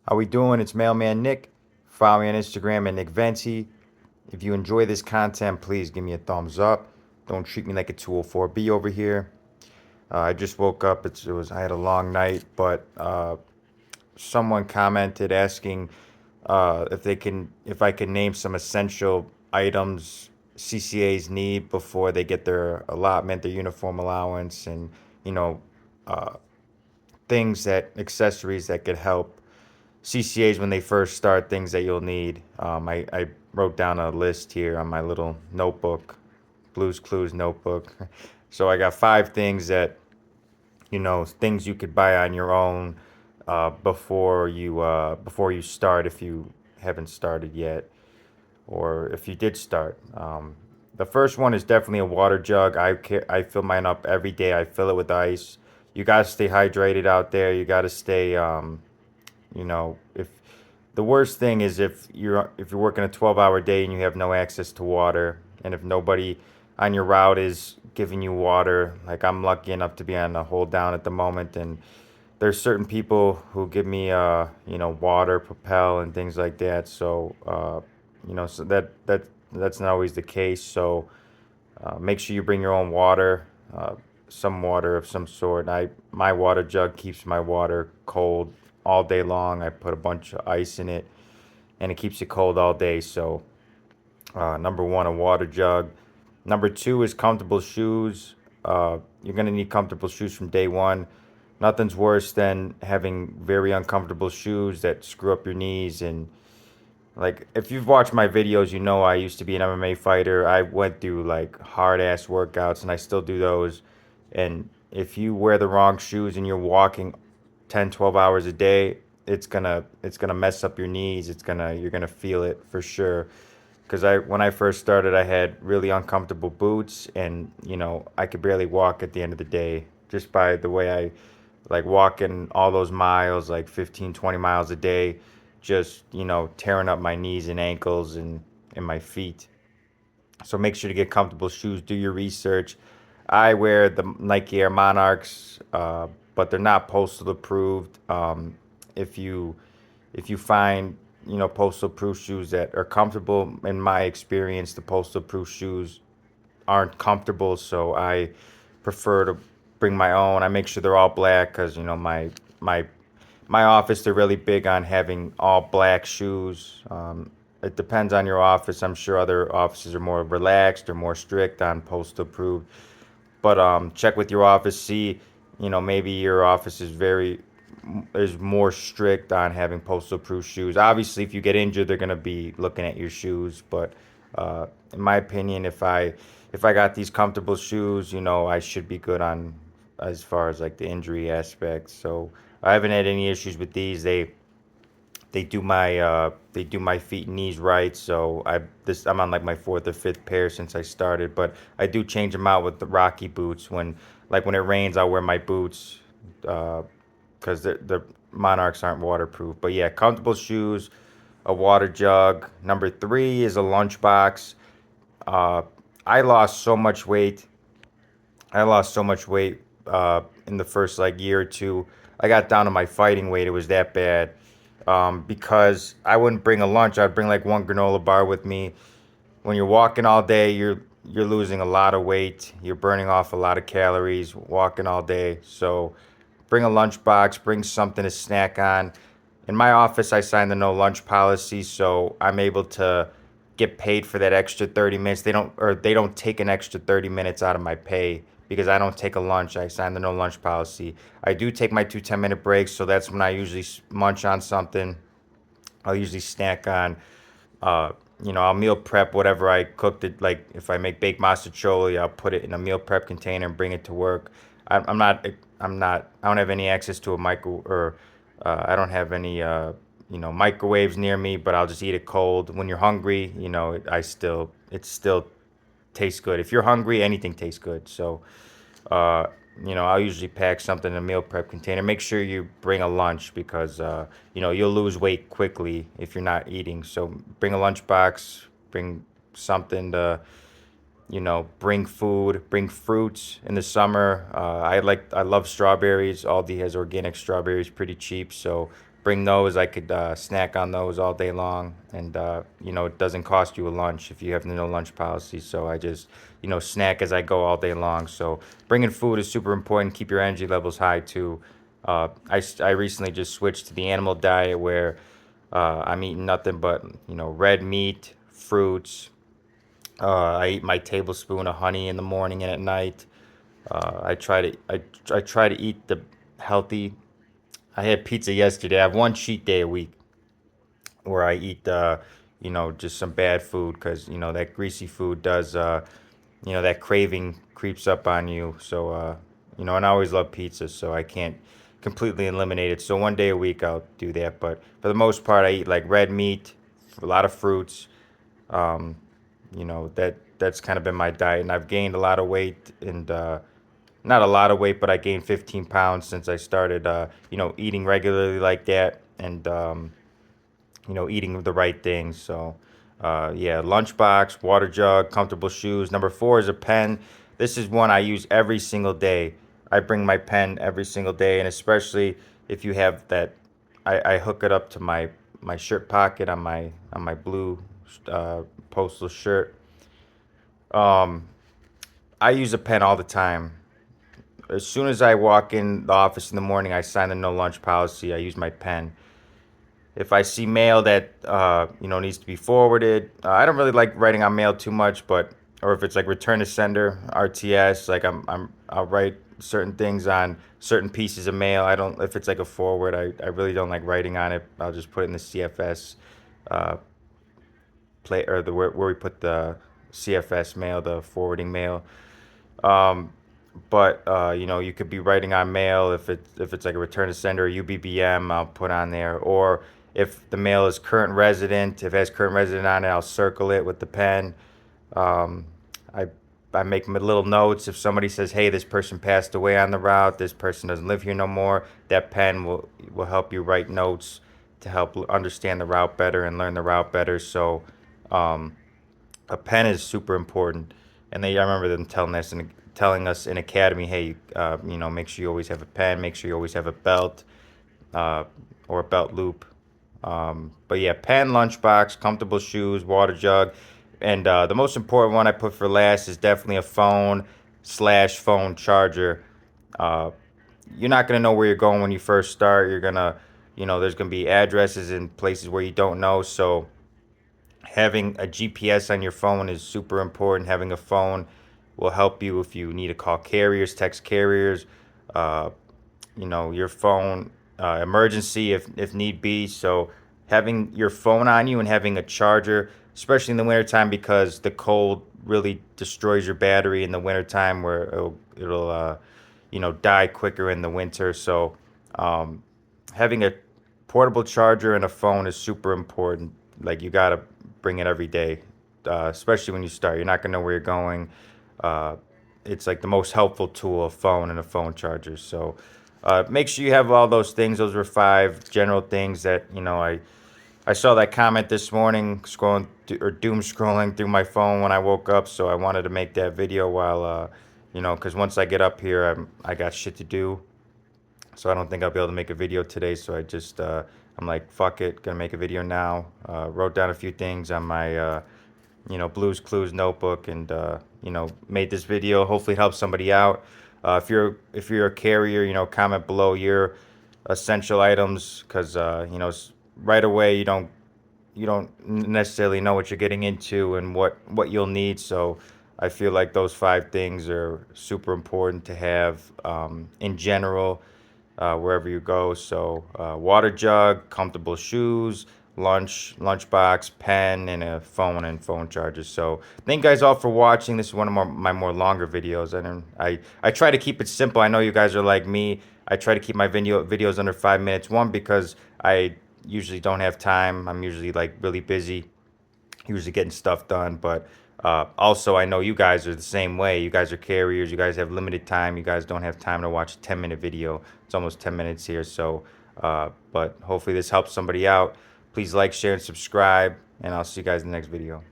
How we doing? It's Mailman Nick. Follow me on Instagram at Nick Venti. If you enjoy this content, please give me a thumbs up. Don't treat me like a 204B over here. I just woke up. I had a long night, but someone commented asking if I can name some essential items CCAs need before they get their allotment, their uniform allowance, and you know uh, accessories that could help CCAs when they first start, things that you'll need. I wrote down a list here on my little notebook, Blues Clues notebook. So I got 5 things that, things you could buy on your own before you start if you haven't started yet, or if you did start. The first one is definitely a water jug. I fill mine up every day. I fill it with ice. You gotta stay hydrated out there. You gotta stay if the worst thing is if you're working a 12-hour day and you have no access to water, and if nobody on your route is giving you water. Like, I'm lucky enough to be on a hold down at the moment, and there's certain people who give me water, Propel, and things like that. So so that's not always the case. So make sure you bring your own water, some water of some sort. My water jug keeps my water cold all day long. I put a bunch of ice in it, and it keeps it cold all day. So number one, a water jug. Number two is comfortable shoes. You're gonna need comfortable shoes from day one. Nothing's worse than having very uncomfortable shoes that screw up your knees. And like, if you've watched my videos, you know I used to be an MMA fighter. I went through like hard ass workouts, and I still do those. And if you wear the wrong shoes and you're walking 10, 12 hours a day, it's gonna mess up your knees. You're gonna feel it for sure. Because when I first started, I had really uncomfortable boots, and I could barely walk at the end of the day just by the way I like walking all those miles, like 15, 20 miles a day, just tearing up my knees and ankles and my feet. So make sure to get comfortable shoes. Do your research. I wear the Nike Air Monarchs, but they're not postal approved. If you if you find postal proof shoes that are comfortable, in my experience, the postal proof shoes aren't comfortable, so I prefer to bring my own. I make sure they're all black because my my office, they're really big on having all black shoes. It depends on your office. I'm sure other offices are more relaxed or more strict on postal approved. But check with your office. See, maybe your office is more strict on having postal proof shoes. Obviously, if you get injured, they're gonna be looking at your shoes. But in my opinion, if I got these comfortable shoes, I should be good on as far as like the injury aspect. So I haven't had any issues with these. They do my feet and knees right. So I'm on like my fourth or fifth pair since I started. But I do change them out with the Rocky boots when it rains. I'll wear my boots because the Monarchs aren't waterproof. But yeah, comfortable shoes, a water jug. Number three is a lunchbox. Uh, I lost so much weight. I lost so much weight in the first like year or two. I got down to my fighting weight. It was that bad because I wouldn't bring a lunch. I'd bring like one granola bar with me. When you're walking all day, you're losing a lot of weight. You're burning off a lot of calories walking all day. So bring a lunchbox, bring something to snack on. In my office, I signed the no lunch policy, so I'm able to get paid for that extra 30 minutes. They don't take an extra 30 minutes out of my pay because I don't take a lunch. I signed the no lunch policy. I do take my 2 10-minute breaks, so that's when I usually munch on something. I'll usually snack on uh, I'll meal prep whatever I cooked it. Like, if I make baked masticholi, I'll put it in a meal prep container and bring it to work. I don't have any access to a micro, or I don't have any microwaves near me, but I'll just eat it cold. When you're hungry, it still tastes good. If you're hungry, anything tastes good. So uh, I'll usually pack something in a meal prep container. Make sure you bring a lunch because you'll lose weight quickly if you're not eating. So bring a lunchbox, bring something to bring food, bring fruits in the summer. I love strawberries. Aldi has organic strawberries, pretty cheap. So bring those. I could snack on those all day long, and it doesn't cost you a lunch if you have no lunch policy. So I just snack as I go all day long. So bringing food is super important. Keep your energy levels high too. I recently just switched to the animal diet where I'm eating nothing but red meat, fruits. I eat my tablespoon of honey in the morning and at night. I try to eat the healthy. I had pizza yesterday. I have one cheat day a week where I eat just some bad food because that greasy food does that craving creeps up on you. So and I always love pizza, so I can't completely eliminate it. So one day a week I'll do that, but for the most part I eat like red meat, a lot of fruits. Um, that's kind of been my diet, and I've gained a lot of weight, and not a lot of weight, but I gained 15 pounds since I started eating regularly like that, and eating the right things. So yeah, lunchbox, water jug, comfortable shoes. Number four is a pen. This is one I use every single day. I bring my pen every single day, and especially if you have that, I hook it up to my shirt pocket on my blue postal shirt. Um, I use a pen all the time. As soon as I walk in the office in the morning, I sign the no lunch policy. I use my pen. If I see mail that needs to be forwarded, I don't really like writing on mail too much, but or if it's like return to sender RTS, like I'll write certain things on certain pieces of mail. I don't if it's like a forward, I really don't like writing on it. I'll just put it in the CFS uh, play or the where we put the CFS mail, the forwarding mail. Um, but you could be writing on mail if it's like a return to sender or UBBM, I'll put on there. Or if the mail is current resident, if it has current resident on it, I'll circle it with the pen. Um, I I make little notes. If somebody says, "Hey, this person passed away on the route. This person doesn't live here no more," that pen will help you write notes to help understand the route better and learn the route better. So, um, a pen is super important, and I remember them telling us in academy, hey, make sure you always have a pen, make sure you always have a belt, uh, or a belt loop. But yeah, pen, lunchbox, comfortable shoes, water jug, and the most important one I put for last is definitely a phone/phone charger. Uh, you're not gonna know where you're going when you first start. There's gonna be addresses in places where you don't know, so having a GPS on your phone is super important. Having a phone will help you if you need to call carriers, text carriers, uh, your phone, emergency if need be. So having your phone on you and having a charger, especially in the wintertime, because the cold really destroys your battery in the wintertime where it'll die quicker in the winter. So um, having a portable charger and a phone is super important. Like you gotta bring it every day, especially when you start. You're not gonna know where you're going. Uh, it's like the most helpful tool, a phone and a phone charger. So make sure you have all those things. Those were five general things that I saw that comment this morning, or doom scrolling through my phone when I woke up. So I wanted to make that video while because once I get up here, I got shit to do. So I don't think I'll be able to make a video today. So I'm like, fuck it, gonna make a video now. Wrote down a few things on my Blues Clues notebook, and made this video. Hopefully it helps somebody out. If you're a carrier, comment below your essential items, because right away you don't necessarily know what you're getting into and what you'll need. So I feel like those five things are super important to have in general, wherever you go. So water jug, comfortable shoes, lunchbox, pen, and a phone and phone charger. So thank you guys all for watching. This is one of my more longer videos, and I try to keep it simple. I know you guys are like me. I try to keep my videos under 5 minutes. One, because I usually don't have time. I'm usually like really busy, usually getting stuff done. But also, I know you guys are the same way. You guys are carriers. You guys have limited time. You guys don't have time to watch a 10-minute video. It's almost 10 minutes here. So, but hopefully this helps somebody out. Please like, share, and subscribe. And I'll see you guys in the next video.